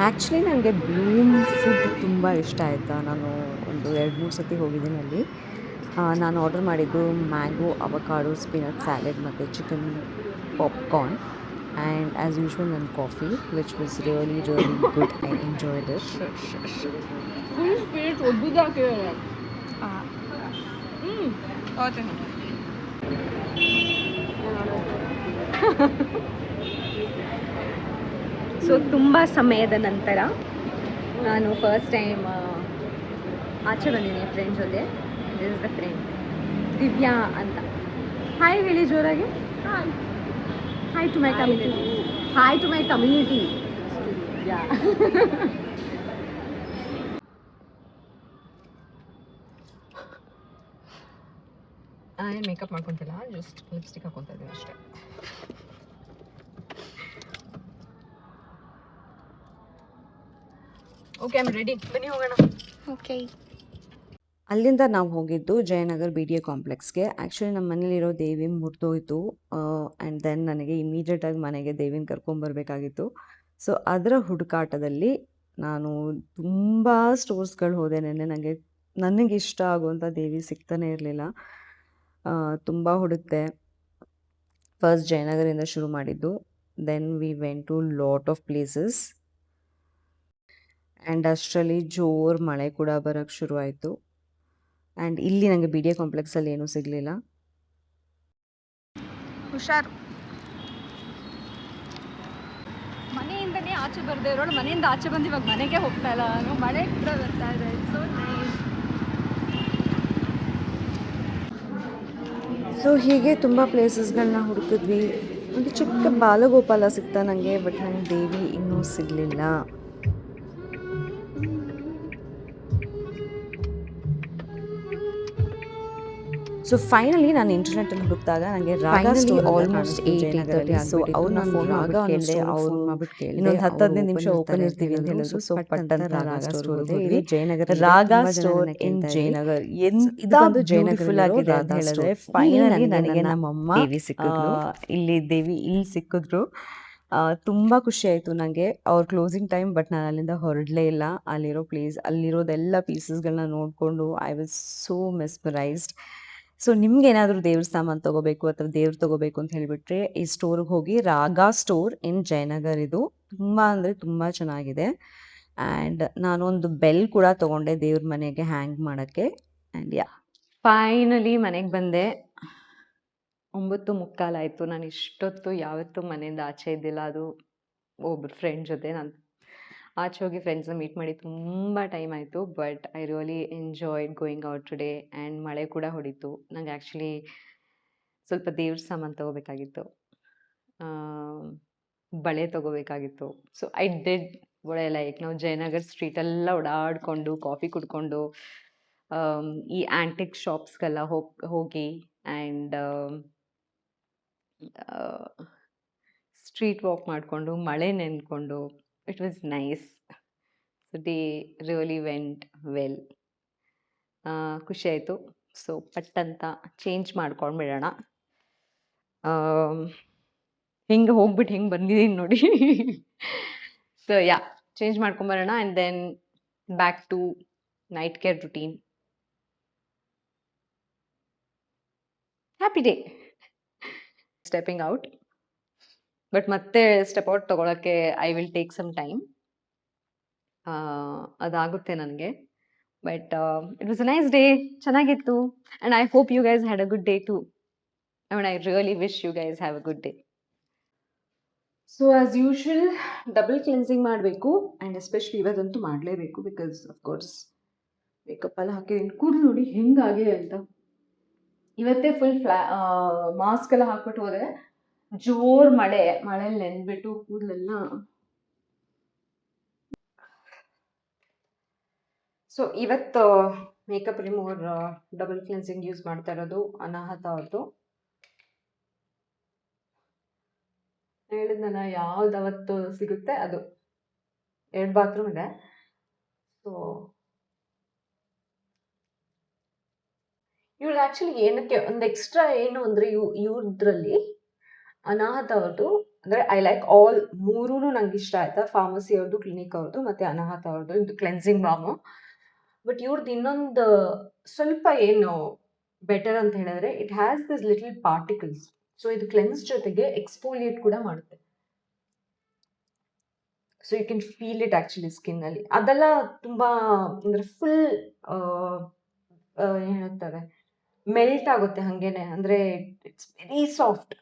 Actually ನನಗೆ ಬ್ಲೂಮ್ ಫುಡ್ ತುಂಬ ಇಷ್ಟ ಆಯಿತಾ. ನಾನು ಒಂದು 2-3 ಸತಿ ಹೋಗಿದ್ದೀನಿ ಅಲ್ಲಿ. ನಾನು ಆರ್ಡರ್ ಮಾಡಿದ್ದು ಮ್ಯಾಂಗೋ ಅವಕಾಡೋ ಸ್ಪಿನಟ್ ಸ್ಯಾಲೆಡ್ ಮತ್ತು chicken popcorn. And as usual ನನ್ನ coffee which was really good. I enjoyed it. So ತುಂಬ ಸಮಯದ ನಂತರ ನಾನು ಫಸ್ಟ್ ಟೈಮ್ ಆಚೆ ಬಂದಿದ್ದೀನಿ ಫ್ರೆಂಡ್ ಜೊತೆ. This is the friend Divya ಅಂತ. ಹಾಯ್ ಹೇಳಿ ಜೋರಾಗಿ. Hi to my community. Hi to my community. ಏನು ಮೇಕಪ್ ಮಾಡ್ಕೊತಿಲ್ಲ, ಜಸ್ಟ್ ಲಿಪ್ಸ್ಟಿಕ್ ಹಾಕೊತಾ ಇದ್ದೀನಿ ಅಷ್ಟೇ. ಓಕೆ, ಐ ಆಮ್ ರೆಡಿ, ಬನ್ನಿ ಹೋಗೋಣ. ಓಕೆ. ಅಲ್ಲಿಂದ ನಾವು ಹೋಗಿದ್ದು ಜಯನಗರ್ ಬಿ ಡಿ ಎ ಕಾಂಪ್ಲೆಕ್ಸ್ಗೆ. ಆ್ಯಕ್ಚುಲಿ ನಮ್ಮ ಮನೇಲಿರೋ ದೇವಿ ಮುರಿದೋಯ್ತು. ಆ್ಯಂಡ್ ದೆನ್ ನನಗೆ ಇಮಿಡಿಯೇಟಾಗಿ ಮನೆಗೆ ದೇವಿನ ಕರ್ಕೊಂಬರ್ಬೇಕಾಗಿತ್ತು. ಸೊ ಅದರ ಹುಡುಕಾಟದಲ್ಲಿ ನಾನು ತುಂಬ ಸ್ಟೋರ್ಸ್ಗಳು ಹೋದೆ ನೆನ್ನೆ. ನನಗೆ ಇಷ್ಟ ಆಗುವಂಥ ದೇವಿ ಸಿಗ್ತಾನೆ ಇರಲಿಲ್ಲ. ತುಂಬ ಹುಡುಕ್ದೆ. ಫಸ್ಟ್ ಜಯನಗರಿಂದ ಶುರು ಮಾಡಿದ್ದು. Then we went to lot of places. And ಅಷ್ಟರಲ್ಲಿ ಜೋರು ಮಳೆ ಕೂಡ ಬರೋಕ್ಕೆ ಶುರುವಾಯಿತು. ಆ್ಯಂಡ್ ಇಲ್ಲಿ ನನಗೆ ಬಿ ಡಿ ಎ ಕಾಂಪ್ಲೆಕ್ಸಲ್ಲಿ ಏನೂ ಸಿಗಲಿಲ್ಲ. ಹುಷಾರು. ಮನೆಯಿಂದನೇ ಆಚೆ ಬರದೇ ಇರೋಳು ಮನೆಯಿಂದ ಆಚೆ ಬಂದು ಇವಾಗ ಮನೆಗೆ ಹೋಗ್ತಾ ಇಲ್ಲ ನಾನು. ಮಳೆ ಕೂಡ ಬರ್ತಾ ಇದೆ. So nice. ಸೊ ಹೀಗೆ ತುಂಬ ಪ್ಲೇಸಸ್ಗಳನ್ನ ಹುಡುಕಿದ್ವಿ. ಒಂದು ಚಿಕ್ಕ ಬಾಲಗೋಪಾಲ ಸಿಗ್ತಾ ನನಗೆ, ಬಟ್ ನಂಗೆ ದೇವಿ ಇನ್ನೂ ಸಿಗಲಿಲ್ಲ. ಸೊ ಫೈನಲಿ ನಾನು ಇಂಟರ್ನೆಟಲ್ಲಿ ಹುಡುಕಿದಾಗ ನನಗೆ ರಾಗ ಸ್ಟೋರ್ ಆಲ್ಮೋಸ್ಟ್ 8:30 ಸೊ ಅವ್ರನ್ನ ಫೋನ್ ಮಾಡಿಬಿಟ್ಟು ಅವರು ಇನ್ನೊಂದು 10-15 ನಿಮಿಷ ಓಪನ್ ಇರ್ತೀವಿ ಅಂತ ಹೇಳಿದ್ರು. ಸೊ ಪಟ್ಟಂತ ರಾಗ ಸ್ಟೋರ್ ಇದೆ ಜಯನಗರ. ರಾಗ ಸ್ಟೋರ್ ಇನ್ ಜಯನಗರ್ ಇದೊಂದು ಬ್ಯೂಟಿಫುಲ್ ಆಗಿದೆ ಅಂತ ಹೇಳಿದ್ರೆ ಫೈನಲಿ ನನಗೆ ನಮ್ಮಮ್ಮ ದೇವಿ ಸಿಕ್ಕಿದ್ರು. ಇಲ್ಲಿ ದೇವಿ ಇಲ್ಲಿ ಸಿಕ್ಕಿದ್ರು. ತುಂಬ ಖುಷಿ ಆಯಿತು ನನಗೆ. ಅವ್ರ ಕ್ಲೋಸಿಂಗ್ ಟೈಮ್, ಬಟ್ ನಾನು ಅಲ್ಲಿಂದ ಹೊರಡಲೇ ಇಲ್ಲ. ಅಲ್ಲಿರೋದೆಲ್ಲ ಪೀಸಸ್ಗಳನ್ನ ನೋಡಿಕೊಂಡು I was so mesmerised. So ನಿಮ್ಗೆ ಏನಾದರೂ ದೇವ್ರ ಸಾಮಾನು ತೊಗೋಬೇಕು ಅಥವಾ ದೇವ್ರು ತೊಗೋಬೇಕು ಅಂತ ಹೇಳಿಬಿಟ್ರೆ ಈ ಸ್ಟೋರ್ಗೆ ಹೋಗಿ. ರಾಗ ಸ್ಟೋರ್ ಇನ್ ಜಯನಗರ್ ಇದು ತುಂಬ ಅಂದರೆ ತುಂಬ ಚೆನ್ನಾಗಿದೆ. ಆ್ಯಂಡ್ ನಾನೊಂದು ಬೆಲ್ ಕೂಡ ತೊಗೊಂಡೆ ದೇವ್ರ ಮನೆಗೆ ಹ್ಯಾಂಗ್ ಮಾಡೋಕ್ಕೆ. ಆ್ಯಂಡ್ ಫೈನಲಿ ಮನೆಗೆ ಬಂದೆ. 9:45 ಆಯಿತು. ನಾನು ಇಷ್ಟೊತ್ತು ಯಾವತ್ತೂ ಮನೆಯಿಂದ ಆಚೆ ಇದ್ದಿಲ್ಲ. ಅದು ಒಬ್ಬರು ಫ್ರೆಂಡ್ ಜೊತೆ ನಾನು ಆಚೆ ಹೋಗಿ ಫ್ರೆಂಡ್ಸ್ನ ಮೀಟ್ ಮಾಡಿ ತುಂಬ ಟೈಮ್ ಆಯಿತು. But I really enjoyed going out today. And ಮಳೆ ಕೂಡ ಹೊಡಿತು. ನಂಗೆ ಆ್ಯಕ್ಚುಲಿ ಸ್ವಲ್ಪ ದೇವ್ರ ಸಾಮಾನು ತೊಗೋಬೇಕಾಗಿತ್ತು, ಬಳೆ ತೊಗೋಬೇಕಾಗಿತ್ತು. ಸೊ ಐ ಡಿಡ್ ಒಳ್ಳೆ ಲೈಕ್ ನಾವು ಜಯನಗರ್ ಸ್ಟ್ರೀಟೆಲ್ಲ ಓಡಾಡಿಕೊಂಡು ಕಾಫಿ ಕುಡ್ಕೊಂಡು ಈ ಆ್ಯಂಟಿಕ್ ಶಾಪ್ಸ್ಗೆಲ್ಲ ಹೋಗಿ ಆ್ಯಂಡ್ ಸ್ಟ್ರೀಟ್ ವಾಕ್ ಮಾಡಿಕೊಂಡು ಮಳೆ ನೆನ್ಕೊಂಡು it was nice. So they really went well. ಖುಷಿ ಆಯಿತು. ಸೊ ಪಟ್ಟಂತ ಚೇಂಜ್ ಮಾಡ್ಕೊಂಡ್ಬಿಡೋಣ. ಹಿಂಗೆ ಹೋಗ್ಬಿಟ್ಟು ಹಿಂಗೆ ಬಂದಿದ್ದೀನಿ ನೋಡಿ. ಸೊ ಚೇಂಜ್ ಮಾಡ್ಕೊಂಬರೋಣ and then back to night care routine. Happy day. Stepping out. But ಮತ್ತೆ ಸ್ಟೆಪ್ ಔಟ್ ತೊಗೊಳಕ್ಕೆ I will take some time. ಅದಾಗುತ್ತೆ ನನಗೆ. But it was a nice day. ಚೆನ್ನಾಗಿತ್ತು. And I hope you guys had a good day too. And I really wish you guys have a good day. So as usual double cleansing ಮಾಡಬೇಕು. And especially ಇವತ್ತಂತೂ ಮಾಡಲೇಬೇಕು. Because of course makeup ಎಲ್ಲ ಹಾಕಿದ್ದೀನಿ. ಕೂದಲು ನೋಡಿ ಹೆಂಗಾಗಿದೆ ಅಂತ. ಇವತ್ತೇ ಫುಲ್ ಮಾಸ್ಕ್ ಎಲ್ಲ ಹಾಕ್ಬಿಟ್ಟು ಹೋದರೆ ಜೋರ್ ಮಳೆಯಲ್ಲಿ ನೆನ್ಬಿಟ್ಟು ಕೂದಲೆಲ್ಲ. ಸೊ ಇವತ್ತು makeup remover double cleansing use ಮಾಡ್ತಾ ಇರೋದು ಅನಾಹತ ಅವ್ರದ್ದು. ಹೇಳಿದ್ನಲ್ಲ ಯಾವ್ದು ಅವತ್ತು ಸಿಗುತ್ತೆ ಅದು. 2 ಬಾತ್ರೂಮ್ ಇದೆ. ಸೊ ಇವ್ರು ಆ್ಯಕ್ಚುಲಿ ಏನಕ್ಕೆ ಒಂದು ಎಕ್ಸ್ಟ್ರಾ ಏನು ಅಂದರೆ ಇವ್ರದ್ರಲ್ಲಿ ಅನಾಹತ ಅವ್ರದ್ದು ಅಂದರೆ ಐ ಲೈಕ್ ಆಲ್ ಮೂರೂ ನಂಗೆ ಇಷ್ಟ ಆಯ್ತಾ. ಫಾರ್ಮಸಿ ಅವ್ರದ್ದು, ಕ್ಲಿನಿಕ್ ಅವ್ರದ್ದು ಮತ್ತು ಅನಾಹತ ಅವ್ರದ್ದು ಇದು ಕ್ಲೆನ್ಸಿಂಗ್ ಬಾಮು. ಬಟ್ ಇವ್ರದ್ದು ಇನ್ನೊಂದು ಸ್ವಲ್ಪ ಏನು ಬೆಟರ್ ಅಂತ ಹೇಳಿದ್ರೆ it has this little particles. So ಇದು ಕ್ಲೆನ್ಸ್ ಜೊತೆಗೆ ಎಕ್ಸ್ಫೋಲಿಯೇಟ್ ಕೂಡ ಮಾಡುತ್ತೆ. So you can feel it actually ಸ್ಕಿನ್ನಲ್ಲಿ. ಅದೆಲ್ಲ ತುಂಬ ಅಂದರೆ ಫುಲ್ ಏನು ಹೇಳ್ತಾರೆ ಮೆಲ್ಟ್ ಆಗುತ್ತೆ ಹಾಗೇನೆ. ಅಂದರೆ it's very soft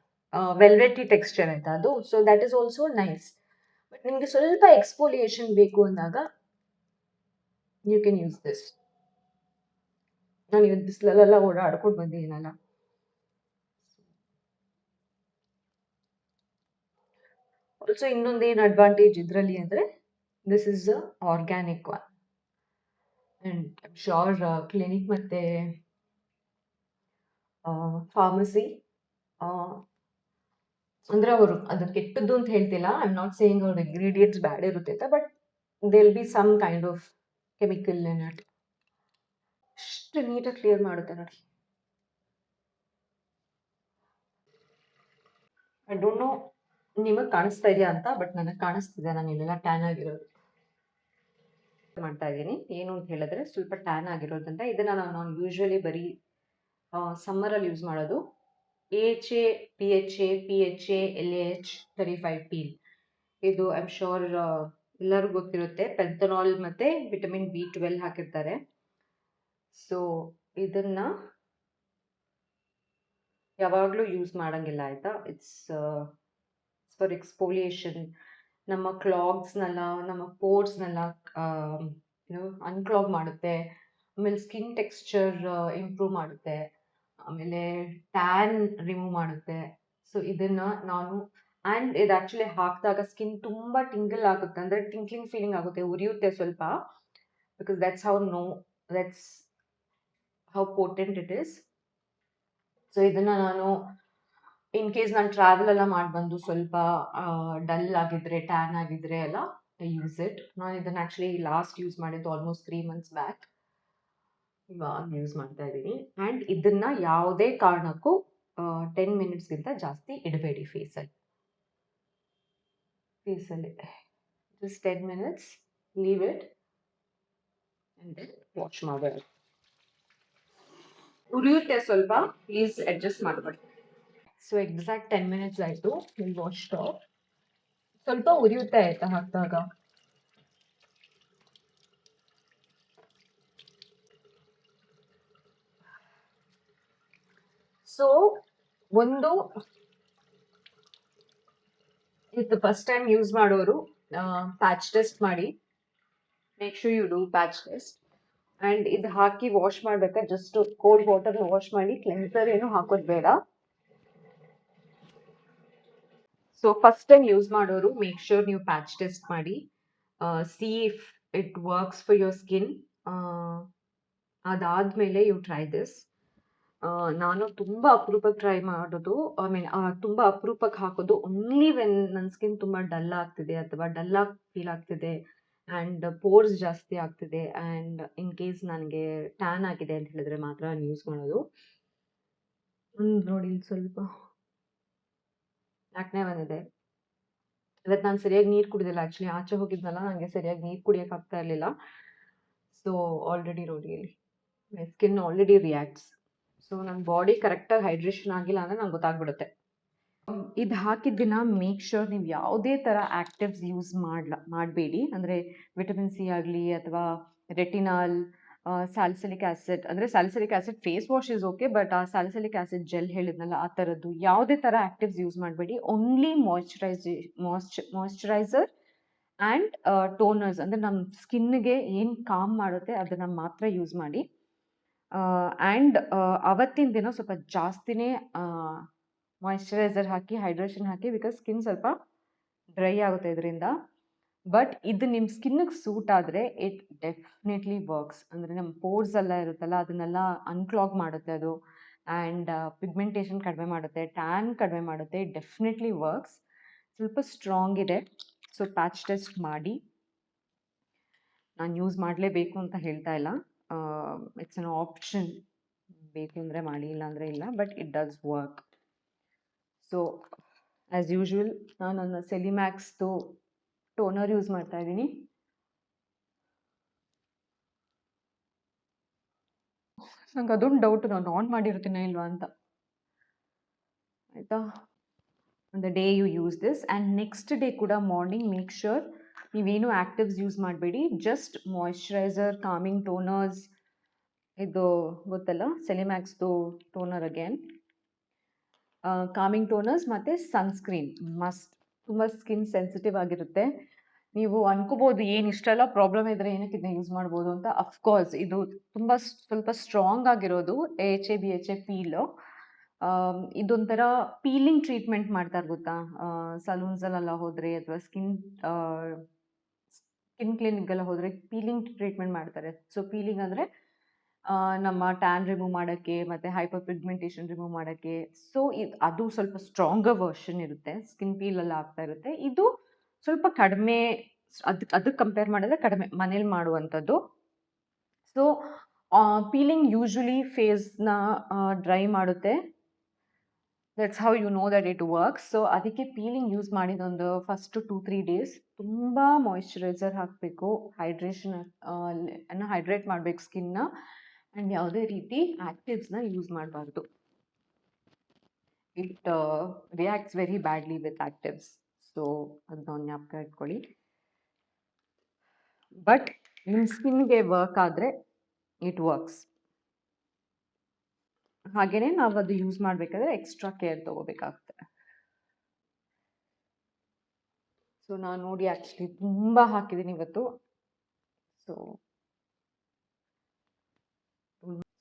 velvety texture ಆಯ್ತಾ ಅದು. So that is also nice. But ನಿಮಗೆ ಸ್ವಲ್ಪ ಎಕ್ಸ್ಫೋಲಿಯೇಷನ್ ಬೇಕು ಅಂದಾಗ ಯು ಕ್ಯಾನ್ ಯೂಸ್ ದಿಸ್. ನಾನು ಇವತ್ತು ಬಿಸಿಲಲ್ಲೆಲ್ಲ ಓಡಾಡ್ಕೊಂಡು ಬಂದಿದ್ದೀನಲ್ಲ. ಆಲ್ಸೋ ಇನ್ನೊಂದೇನು ಅಡ್ವಾಂಟೇಜ್ ಇದರಲ್ಲಿ ಅಂದರೆ this is a organic one. And I'm sure clinic ಮತ್ತು ಫಾರ್ಮಸಿ. ಅಂದ್ರೆ ಅವರು ಅದು ಕೆಟ್ಟದ್ದು ಅಂತ ಹೇಳ್ತಿಲ್ಲ. ಐ ಆಮ್ ನಾಟ್ ಸೇಯಿಂಗ್ ಅವ್ರ ಇಂಗ್ರೀಡಿಯೆಂಟ್ಸ್ ಬ್ಯಾಡ್ ಇರುತ್ತೆ ಅಂತ, but there will be some kind of chemical in it. ಅಷ್ಟು ನೀಟಾಗಿ ಕ್ಲಿಯರ್ ಮಾಡುತ್ತೆ ನೋಡಿ. ಐ ಡೋಂಟ್ ನೋ ನಿಮಗೆ ಕಾಣಿಸ್ತಾ ಇದೆಯಾ ಅಂತ, ಬಟ್ ನನಗೆ ಕಾಣಿಸ್ತಿದೆ. ನಾನು ಇಲ್ಲೆಲ್ಲ ಟ್ಯಾನ್ ಆಗಿರೋದು ಮಾಡ್ತಾ ಇದ್ದೀನಿ. ಏನು ಅಂತ ಹೇಳಿದ್ರೆ ಸ್ವಲ್ಪ ಟ್ಯಾನ್ ಆಗಿರೋದ್ರಿಂದ ಇದನ್ನ ನಾನು ಯೂಶ್ವಲಿ ಬರೀ ಸಮ್ಮರಲ್ಲಿ ಯೂಸ್ ಮಾಡೋದು. AHA, PHA, PHA, LAH 35 peel. ಇದು ಐ ಆಮ್ ಶೋರ್ ಎಲ್ಲರಿಗೂ ಗೊತ್ತಿರುತ್ತೆ. ಪೆಂಥನಾಲ್ ಮತ್ತೆ ವಿಟಮಿನ್ B12 ಹಾಕಿರ್ತಾರೆ. ಸೊ ಇದನ್ನ ಯಾವಾಗಲೂ ಯೂಸ್ ಮಾಡಂಗಿಲ್ಲ ಆಯ್ತಾ. It's for exfoliation. ನಮ್ಮ ಕ್ಲಾಗ್ಸ್ನೆಲ್ಲ, ನಮ್ಮ ಪೋರ್ಸ್ನೆಲ್ಲ ಅನ್ಕ್ಲಾಗ್ ಮಾಡುತ್ತೆ. ಆಮೇಲೆ ಸ್ಕಿನ್ ಟೆಕ್ಸ್ಚರ್ ಇಂಪ್ರೂವ್ ಮಾಡುತ್ತೆ. ಆಮೇಲೆ ಟ್ಯಾನ್ ರಿಮೂವ್ ಮಾಡುತ್ತೆ. ಸೊ ಇದನ್ನ ನಾನು ಆ್ಯಂಡ್ ಇದು ಆ್ಯಕ್ಚುಲಿ ಹಾಕಿದಾಗ ಸ್ಕಿನ್ ತುಂಬ ಟಿಂಗಲ್ ಆಗುತ್ತೆ, ಅಂದರೆ ಟಿಂಕ್ಲಿಂಗ್ ಫೀಲಿಂಗ್ ಆಗುತ್ತೆ, ಉರಿಯುತ್ತೆ ಸ್ವಲ್ಪ. Because that's how potent it is. So ಇದನ್ನ ನಾನು ಇನ್ ಕೇಸ್ ನಾನು ಟ್ರಾವೆಲ್ ಎಲ್ಲ ಮಾಡಿ ಬಂದು ಸ್ವಲ್ಪ ಡಲ್ ಆಗಿದ್ರೆ, ಟ್ಯಾನ್ ಆಗಿದ್ರೆ ಎಲ್ಲ ಯೂಸ್ ಇಟ್. ನಾನು ಇದನ್ನ ಆ್ಯಕ್ಚುಲಿ ಲಾಸ್ಟ್ ಯೂಸ್ ಮಾಡಿದ್ದು ಆಲ್ಮೋಸ್ಟ್ 3 months ಬ್ಯಾಕ್. ಇವಾಗ ಯೂಸ್ ಮಾಡ್ತಾ ಇದ್ದೀನಿ. ಆ್ಯಂಡ್ ಇದನ್ನ ಯಾವುದೇ ಕಾರಣಕ್ಕೂ 10 minutesಗಿಂತ ಜಾಸ್ತಿ ಇಡಬೇಡಿ ಫೇಸಲ್ಲಿ. Just 10 minutes, leave it and then wash ಮಾಡಬೇಡಿ. ಉರಿಯುತ್ತೆ ಸ್ವಲ್ಪ, ಪ್ಲೀಸ್ ಅಡ್ಜಸ್ಟ್ ಮಾಡಬೇಡಿ. ಸೊ ಎಕ್ಸಾಕ್ಟ್ 10 minutes ಆಯಿತು. Will wash off. ಸ್ವಲ್ಪ ಉರಿಯುತ್ತೆ ಆಯ್ತಾ ಹಾಕಿದಾಗ. ಸೊ ಒಂದು ಇದು ಫಸ್ಟ್ ಟೈಮ್ ಯೂಸ್ ಮಾಡೋರು ಪ್ಯಾಚ್ ಟೆಸ್ಟ್ ಮಾಡಿ. Make sure you do patch test. And ಇದು ಹಾಕಿ ವಾಶ್ ಮಾಡ್ಬೇಕಾದ್ರೆ ಜಸ್ಟ್ ಕೋಲ್ಡ್ ವಾಟರ್ನ ವಾಶ್ ಮಾಡಿ, ಕ್ಲೆನ್ಸರ್ ಏನು ಹಾಕೋದು ಬೇಡ. ಸೊ ಫಸ್ಟ್ ಟೈಮ್ ಯೂಸ್ ಮಾಡೋರು ಮೇಕ್ ಶೂರ್ ನೀವು ಪ್ಯಾಚ್ ಟೆಸ್ಟ್ ಮಾಡಿ. C if it works for your skin. ಅದಾದಮೇಲೆ ಯು ಟ್ರೈ ದಿಸ್. ನಾನು ತುಂಬ ಅಪರೂಪಕ್ಕೆ ಟ್ರೈ ಮಾಡೋದು, ಐ ಮೀನ್ ತುಂಬ ಅಪರೂಪಕ್ಕೆ ಹಾಕೋದು ಓನ್ಲಿ ವೆನ್ ನನ್ನ ಸ್ಕಿನ್ ತುಂಬ ಡಲ್ ಆಗ್ತಿದೆ ಅಥವಾ ಡಲ್ಲಾಗಿ ಫೀಲ್ ಆಗ್ತಿದೆ ಆ್ಯಂಡ್ ಪೋರ್ಸ್ ಜಾಸ್ತಿ ಆಗ್ತಿದೆ ಆ್ಯಂಡ್ ಇನ್ ಕೇಸ್ ನನಗೆ ಟ್ಯಾನ್ ಆಗಿದೆ ಅಂತ ಹೇಳಿದ್ರೆ ಮಾತ್ರ ನಾನು ಯೂಸ್ ಮಾಡೋದು. ನೋಡಿ ಸ್ವಲ್ಪ ಯಾಕನೆ ಬಂದಿದೆ. ಇವತ್ತು ನಾನು ಸರಿಯಾಗಿ ನೀರು ಕುಡಿದಿಲ್ಲ. ಆ್ಯಕ್ಚುಲಿ ಆಚೆ ಹೋಗಿದ್ನಲ್ಲ, ನನಗೆ ಸರಿಯಾಗಿ ನೀರು ಕುಡಿಯೋಕೆ ಆಗ್ತಾ ಇರಲಿಲ್ಲ. ಸೊ ಆಲ್ರೆಡಿ ನೋಡಿ ಇಲ್ಲಿ ಮೈ ಸ್ಕಿನ್ ಆಲ್ರೆಡಿ ರಿಯಾಕ್ಟ್ಸ್. ಸೊ ನನ್ನ ಬಾಡಿ ಕರೆಕ್ಟಾಗಿ ಹೈಡ್ರೇಷನ್ ಆಗಿಲ್ಲ ಅಂದರೆ ನಂಗೆ ಗೊತ್ತಾಗ್ಬಿಡುತ್ತೆ. ಇದು ಹಾಕಿದ್ದಿನ ಮೇಕ್ ಶೋರ್ ನೀವು ಯಾವುದೇ ಥರ ಆ್ಯಕ್ಟಿವ್ಸ್ ಯೂಸ್ ಮಾಡಬೇಡಿ. ಅಂದರೆ ವಿಟಮಿನ್ ಸಿ ಆಗಲಿ ಅಥವಾ ರೆಟಿನಾಲ್, ಸ್ಯಾಲಿಸಿಲಿಕ್ ಆ್ಯಸಿಡ್. ಅಂದರೆ salicylic acid face wash is okay, but ಆ ಸ್ಯಾಲಿಸಿಲಿಕ್ ಆ್ಯಸಿಡ್ ಜೆಲ್ ಹೇಳಿದ್ನಲ್ಲ ಆ ಥರದ್ದು ಯಾವುದೇ ಥರ ಆ್ಯಕ್ಟಿವ್ಸ್ ಯೂಸ್ ಮಾಡಬೇಡಿ. ಓನ್ಲಿ ಮಾಯ್ಶ್ಚರೈಸರ್ ಆ್ಯಂಡ್ ಟೋನರ್ಸ್, ಅಂದರೆ ನಮ್ಮ ಸ್ಕಿನ್ಗೆ ಏನು ಕಾಮ್ ಮಾಡುತ್ತೆ ಅದನ್ನು ಮಾತ್ರ ಯೂಸ್ ಮಾಡಿ. ಆ್ಯಂಡ್ ಅವತ್ತಿನ ದಿನ ಸ್ವಲ್ಪ ಜಾಸ್ತಿನೇ moisturiser hockey, hydration hockey, because skin ಸ್ವಲ್ಪ ಡ್ರೈ ಆಗುತ್ತೆ ಇದರಿಂದ. ಬಟ್ ಇದು ನಿಮ್ಮ ಸ್ಕಿನ್ನಿಗೆ ಸೂಟ್ ಆದರೆ ಇಟ್ ಡೆಫಿನೆಟ್ಲಿ ವರ್ಕ್ಸ್. ಅಂದರೆ ನಮ್ಮ ಪೋರ್ಸ್ ಎಲ್ಲ ಇರುತ್ತಲ್ಲ ಅದನ್ನೆಲ್ಲ ಅನ್ಕ್ಲಾಗ್ ಮಾಡುತ್ತೆ ಅದು. ಆ್ಯಂಡ್ ಪಿಗ್ಮೆಂಟೇಷನ್ ಕಡಿಮೆ ಮಾಡುತ್ತೆ, ಟ್ಯಾನ್ ಕಡಿಮೆ ಮಾಡುತ್ತೆ. It definitely works. ಸ್ವಲ್ಪ ಸ್ಟ್ರಾಂಗ್ ಇದೆ. ಸೊ ಪ್ಯಾಚ್ ಟೆಸ್ಟ್ ಮಾಡಿ. ನಾನು ಯೂಸ್ ಮಾಡಲೇಬೇಕು ಅಂತ ಹೇಳ್ತಾ ಇಲ್ಲ. It's an option. ಬೇಕು ಅಂದರೆ ಮಾಡಿ, ಇಲ್ಲ ಅಂದರೆ ಇಲ್ಲ, but it does work. So as usual ನಾನು ನನ್ನ ಸೆಲಿಮ್ಯಾಕ್ಸ್ದು ಟೋನರ್ ಯೂಸ್ ಮಾಡ್ತಾ ಇದ್ದೀನಿ. ನಂಗೆ ಅದೊಂದು ಡೌಟ್, ನಾನು ಆನ್ ಮಾಡಿರ್ತೀನ ಇಲ್ವಾ ಅಂತ. ಆಯಿತಾ, the day you use this and next day ಕೂಡ ಮಾರ್ನಿಂಗ್ ಮೇಕ್ ಶೋರ್ ನೀವೇನು ಆ್ಯಕ್ಟಿವ್ಸ್ ಯೂಸ್ ಮಾಡಬೇಡಿ. ಜಸ್ಟ್ ಮಾಯ್ಶ್ಚರೈಸರ್, ಕಾಮಿಂಗ್ ಟೋನರ್ಸ್, ಇದು ಗೊತ್ತಲ್ಲ ಸೆಲಿಮ್ಯಾಕ್ಸ್ದು ಟೋನರ್ ಅಗೇನ್, ಕಾಮಿಂಗ್ ಟೋನರ್ಸ್ ಮತ್ತು ಸನ್ಸ್ಕ್ರೀನ್ ಮಸ್ಟ್. ತುಂಬ ಸ್ಕಿನ್ ಸೆನ್ಸಿಟಿವ್ ಆಗಿರುತ್ತೆ. ನೀವು ಅನ್ಕೋಬೋದು ಏನು ಇಷ್ಟೆಲ್ಲ ಪ್ರಾಬ್ಲಮ್ ಇದ್ದರೆ ಏನಕ್ಕೆ ಇದನ್ನ ಯೂಸ್ ಮಾಡ್ಬೋದು ಅಂತ. ಅಫ್ಕೋರ್ಸ್ ಇದು ತುಂಬ ಸ್ವಲ್ಪ ಸ್ಟ್ರಾಂಗ್ ಆಗಿರೋದು AHA BHA ಪೀಲು. ಇದೊಂಥರ ಪೀಲಿಂಗ್ ಟ್ರೀಟ್ಮೆಂಟ್ ಮಾಡ್ತಾರೆ ಗೊತ್ತಾ, ಸಲೂನ್ಸಲ್ಲೆಲ್ಲ ಹೋದರೆ ಅಥವಾ ಸ್ಕಿನ್ ಕ್ಲಿನಿಕ್ಗೆಲ್ಲ ಹೋದರೆ ಪೀಲಿಂಗ್ ಟ್ರೀಟ್ಮೆಂಟ್ ಮಾಡ್ತಾರೆ. ಸೊ ಪೀಲಿಂಗ್ ಅಂದರೆ ನಮ್ಮ ಟ್ಯಾನ್ ರಿಮೂವ್ ಮಾಡೋಕ್ಕೆ ಮತ್ತು ಹೈಪರ್ ಪಿಗ್ಮೆಂಟೇಷನ್ ರಿಮೂವ್ ಮಾಡೋಕ್ಕೆ. ಸೊ ಅದು ಸ್ವಲ್ಪ ಸ್ಟ್ರಾಂಗರ್ ವರ್ಷನ್ ಇರುತ್ತೆ, ಸ್ಕಿನ್ ಪೀಲೆಲ್ಲ ಆಗ್ತಾ ಇರುತ್ತೆ. ಇದು ಸ್ವಲ್ಪ ಕಡಿಮೆ, ಅದಕ್ಕೆ ಕಂಪೇರ್ ಮಾಡಿದ್ರೆ ಕಡಿಮೆ ಮನೇಲಿ ಮಾಡುವಂಥದ್ದು. ಸೊ ಪೀಲಿಂಗ್ ಯೂಶುವಲಿ ಫೇಸ್ನ ಡ್ರೈ ಮಾಡುತ್ತೆ. That's how you know that it works. So ಅದಕ್ಕೆ ಪೀಲಿಂಗ್ ಯೂಸ್ ಮಾಡಿದೊಂದು ಫಸ್ಟ್ 2-3 ಡೇಸ್ ತುಂಬ ಮಾಯಿಶ್ಚರೈಸರ್ ಹಾಕಬೇಕು, ಹೈಡ್ರೇಷನ್ ಅನ್ನ ಹೈಡ್ರೇಟ್ ಮಾಡಬೇಕು ಸ್ಕಿನ್ನ. ಆ್ಯಂಡ್ ಯಾವುದೇ ರೀತಿ ಆಕ್ಟಿವ್ಸ್ನ ಯೂಸ್ ಮಾಡಬಾರ್ದು. It reacts very badly with actives. So ಅದನ್ನ ಜ್ಞಾಪಕ ಇಟ್ಕೊಳ್ಳಿ. ಬಟ್ ನಿಮ್ಮ ಸ್ಕಿನ್ಗೆ ವರ್ಕ್ ಆದರೆ ಇಟ್ ವರ್ಕ್ಸ್. ಹಾಗೇನೆ ನಾವು ಅದು ಯೂಸ್ ಮಾಡಬೇಕಾದ್ರೆ ಎಕ್ಸ್ಟ್ರಾ ಕೇರ್ ತಗೋಬೇಕಾಗುತ್ತೆ. ಸೊ ನಾನು ನೋಡಿ ಆ್ಯಕ್ಚುಲಿ ತುಂಬ ಹಾಕಿದ್ದೀನಿ ಇವತ್ತು.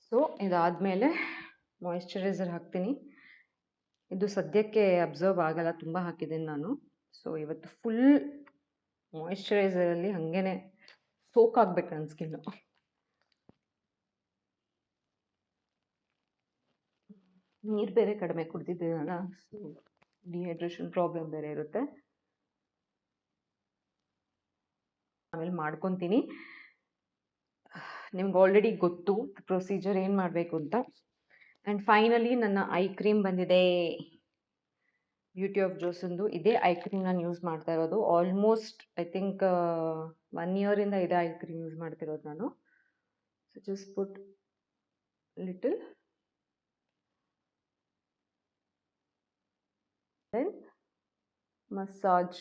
ಸೊ ಇದಾದಮೇಲೆ ಮಾಯಿಶ್ಚರೈಸರ್ ಹಾಕ್ತೀನಿ. ಇದು ಸದ್ಯಕ್ಕೆ ಅಬ್ಸರ್ವ್ ಆಗಲ್ಲ, ತುಂಬ ಹಾಕಿದ್ದೀನಿ ನಾನು. ಸೊ ಇವತ್ತು ಫುಲ್ ಮಾಯಿಶ್ಚರೈಸರಲ್ಲಿ ಹಾಗೇನೆ ಸೋಕ್ ಆಗ್ಬೇಕು ನನ್ನ ಸ್ಕಿನ್ನು. ನೀರು ಬೇರೆ ಕಡಿಮೆ ಕುಡ್ದಿದ್ದೀನಲ್ಲ, ಸೊ ಡಿಹೈಡ್ರೇಷನ್ ಪ್ರಾಬ್ಲಮ್ ಬೇರೆ ಇರುತ್ತೆ. ಆಮೇಲೆ ಮಾಡ್ಕೊತೀನಿ. ನಿಮ್ಗೆ ಆಲ್ರೆಡಿ ಗೊತ್ತು ಪ್ರೊಸೀಜರ್ ಏನು ಮಾಡಬೇಕು ಅಂತ. ಆ್ಯಂಡ್ ಫೈನಲಿ ನನ್ನ ಐ ಕ್ರೀಮ್ ಬಂದಿದೆ, ಬ್ಯೂಟಿ ಆಫ್ ಜೋಸಂದು. ಇದೇ ಐ ಕ್ರೀಮ್ ನಾನು ಯೂಸ್ ಮಾಡ್ತಾ ಇರೋದು. ಆಲ್ಮೋಸ್ಟ್ ಐ ಥಿಂಕ್ 1 ಇಯರಿಂದ ಇದೇ ಐ ಕ್ರೀಮ್ ಯೂಸ್ ಮಾಡ್ತಿರೋದು ನಾನು. So just put little, then massage,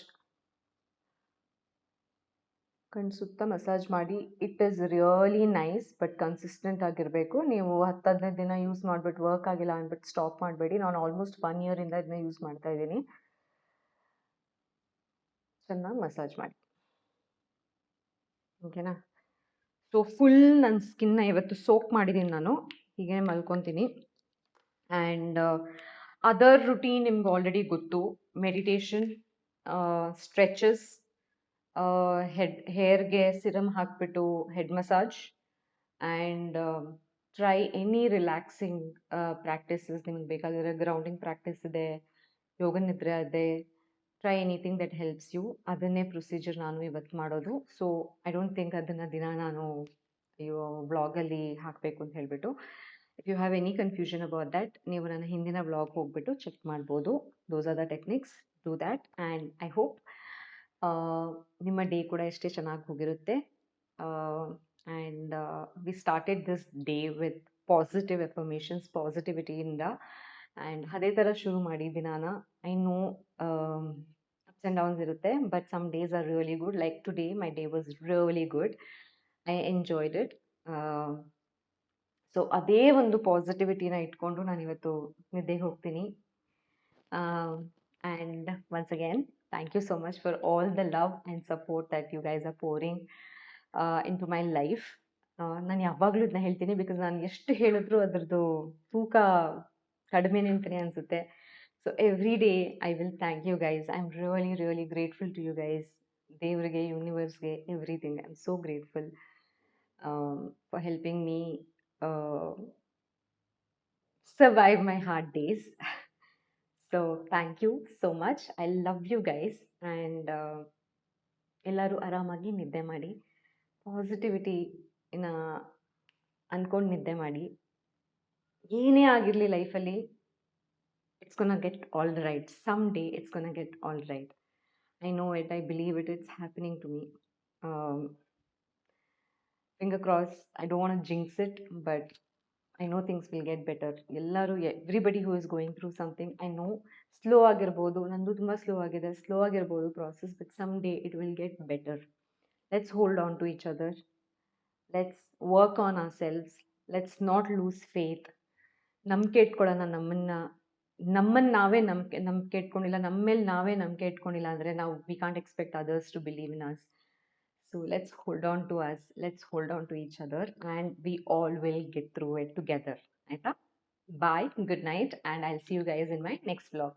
ಕಣ್ಣು ಸುತ್ತ ಮಸಾಜ್ ಮಾಡಿ. It is really nice, but consistent ಆಗಿರಬೇಕು. ನೀವು 10-15 ದಿನ ಯೂಸ್ ಮಾಡಿಬಿಟ್ಟು ವರ್ಕ್ ಆಗಿಲ್ಲ ಅಂದ್ಬಿಟ್ಟು ಸ್ಟಾಪ್ ಮಾಡಬೇಡಿ. ನಾನು ಆಲ್ಮೋಸ್ಟ್ 1 ಇಯರಿಂದ ಇದನ್ನ ಯೂಸ್ ಮಾಡ್ತಾ ಇದ್ದೀನಿ. ಚೆನ್ನಾಗಿ ಮಸಾಜ್ ಮಾಡಿ, ಓಕೆನಾ? ಸೊ ಫುಲ್ ನನ್ನ ಸ್ಕಿನ್ನ ಇವತ್ತು ಸೋಕ್ ಮಾಡಿದ್ದೀನಿ ನಾನು. ಹೀಗೆ ಮಲ್ಕೊತೀನಿ. ಆ್ಯಂಡ್ ಅದರ್ ರುಟೀನ್ ನಿಮ್ಗೆ ಆಲ್ರೆಡಿ ಗೊತ್ತು. ಮೆಡಿಟೇಷನ್, ಸ್ಟ್ರೆಚಸ್, ಹೇರ್ಗೆ ಸಿರಮ್ ಹಾಕಿಬಿಟ್ಟು head massage, and try any relaxing practices. ನಿಮಗೆ ಬೇಕಾಗಿರೋ ಗ್ರೌಂಡಿಂಗ್ ಪ್ರಾಕ್ಟೀಸ್ ಇದೆ, ಯೋಗ ನಿದ್ರೆ ಇದೆ. Try anything that helps you. ಅದನ್ನೇ ಪ್ರೊಸೀಜರ್ ನಾನು ಇವತ್ತು ಮಾಡೋದು. ಸೊ ಐ ಡೋಂಟ್ ಥಿಂಕ್ ಅದನ್ನು ದಿನ ನಾನು ವ್ಲಾಗಲ್ಲಿ ಹಾಕಬೇಕು ಅಂತ ಹೇಳಿಬಿಟ್ಟು. If you have any confusion about that, ನೀವು ನನ್ನ ಹಿಂದಿನ ವ್ಲಾಗ್ ಹೋಗ್ಬಿಟ್ಟು ಚೆಕ್ ಮಾಡ್ಬೋದು. Those are the techniques, do that. And I hope ನಿಮ್ಮ ಡೇ ಕೂಡ ಎಷ್ಟೇ ಚೆನ್ನಾಗಿ ಹೋಗಿರುತ್ತೆ. And we started this day with positive affirmations, ಪಾಸಿಟಿವಿಟಿಯಿಂದ. ಆ್ಯಂಡ್ ಅದೇ ಥರ ಶುರು ಮಾಡಿ ದಿನಾನ. I know ups and downs ಇರುತ್ತೆ, but some days are really good. Like today my day was really good. I enjoyed it. So ಅದೇ ಒಂದು ಪಾಸಿಟಿವಿಟಿನ ಇಟ್ಕೊಂಡು ನಾನು ಇವತ್ತು ನಿದ್ದೆಗೆ ಹೋಗ್ತೀನಿ. And once again, thank you so much for all the love and support that you guys are pouring into my life. ನಾನು ಯಾವಾಗಲೂ ಇದನ್ನ ಹೇಳ್ತೀನಿ, ಬಿಕಾಸ್ ನಾನು ಎಷ್ಟು ಹೇಳಿದ್ರು ಅದರದ್ದು ತೂಕ ಕಡಿಮೆನೇ ಅಂತಲೇ ಅನಿಸುತ್ತೆ. So every day I will thank you guys. I am really really grateful to you guys. ದೇವರಿಗೆ, ಯೂನಿವರ್ಸ್ಗೆ, everything. I am so grateful for helping me survive my hard days. So thank you so much. I love you guys. And ಎಲ್ಲರೂ ಆರಾಮಾಗಿ ನಿದ್ದೆ ಮಾಡಿ, ಪಾಸಿಟಿವಿಟಿನ ಅಂದ್ಕೊಂಡು ನಿದ್ದೆ ಮಾಡಿ. ಏನೇ ಆಗಿರಲಿ ಲೈಫಲ್ಲಿ, it's gonna get all right. Some day it's gonna get all right. I know it, I believe it, it's happening to me. Finger cross, I don't want to jinx it, but I know things will get better. ಎಲ್ಲರೂ, everybody who is going through something. I know slow ಆಗಿರ್ಬೋದು, ನಂದು ತುಂಬ slow ಆಗಿದೆ, slow ಆಗಿರ್ಬೋದು process, but some day it will get better. Let's hold on to each other. Let's work on ourselves. Let's not lose faith. ನಂಬಿಕೆ ಇಟ್ಕೊಳ್ಳೋಣ. ನಮ್ಮನ್ನು ನಾವೇ ನಂಬಿಕೆ ಇಟ್ಕೊಂಡಿಲ್ಲ, ನಮ್ಮ ಮೇಲೆ ನಾವೇ ನಂಬಿಕೆ ಇಟ್ಕೊಂಡಿಲ್ಲ ಅಂದರೆ ನಾವು we can't expect others to believe in us. So let's hold on to us, let's hold on to each other, and we all will get through it together. Bye, good night, and I'll see you guys in my next vlog.